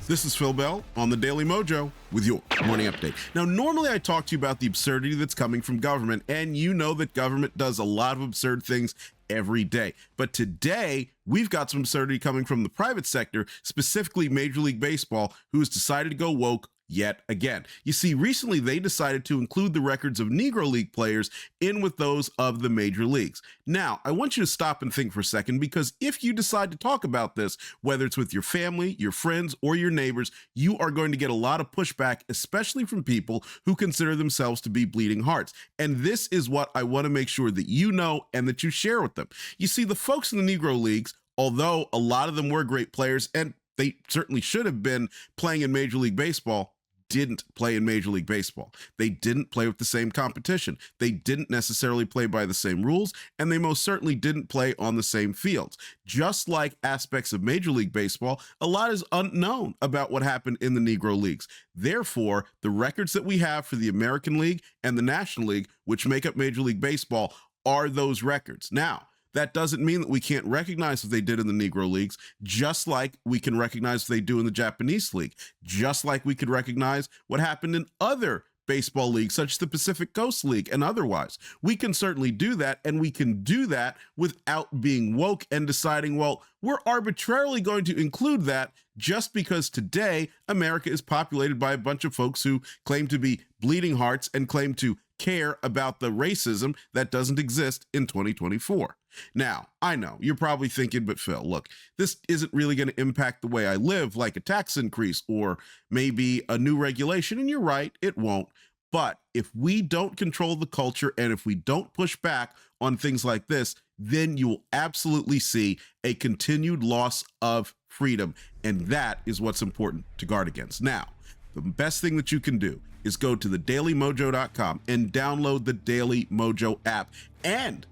This is Phil Bell on the Daily Mojo with your morning update. Now, normally I talk to you about the absurdity that's coming from government, and you know that government does a lot of absurd things every day. But today, we've got some absurdity coming from the private sector, specifically Major League Baseball, who has decided to go woke yet again. You see, recently they decided to include the records of Negro League players in with those of the major leagues. Now, I want you to stop and think for a second, because if you decide to talk about this, whether it's with your family, your friends, or your neighbors, you are going to get a lot of pushback, especially from people who consider themselves to be bleeding hearts. And this is what I want to make sure that you know and that you share with them. You see, the folks in the Negro Leagues, although a lot of them were great players, and they certainly should have been playing in Major League Baseball, didn't play in Major League Baseball. They didn't play with the same competition. They didn't necessarily play by the same rules, and they most certainly didn't play on the same fields. Just like aspects of Major League Baseball, a lot is unknown about what happened in the Negro Leagues. Therefore, the records that we have for the American League and the National League, which make up Major League Baseball, are those records. Now, that doesn't mean that we can't recognize what they did in the Negro Leagues, just like we can recognize what they do in the Japanese League, just like we could recognize what happened in other baseball leagues, such as the Pacific Coast League and otherwise. We can certainly do that, and we can do that without being woke and deciding, well, we're arbitrarily going to include that just because today America is populated by a bunch of folks who claim to be bleeding hearts and claim to care about the racism that doesn't exist in 2024. Now, I know you're probably thinking, but Phil, look, this isn't really going to impact the way I live, like a tax increase or maybe a new regulation. And you're right, it won't. But if we don't control the culture and if we don't push back on things like this, then you will absolutely see a continued loss of freedom. And that is what's important to guard against. Now, the best thing that you can do is go to thedailymojo.com and download the Daily Mojo app and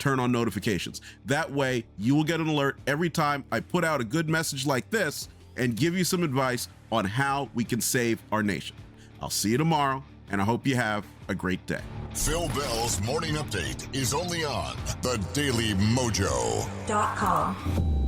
turn on notifications. That way you will get an alert every time I put out a good message like this and give you some advice on how we can save our nation. I'll see you tomorrow, and I hope you have a great day. Phil Bell's Morning Update is only on thedailymojo.com.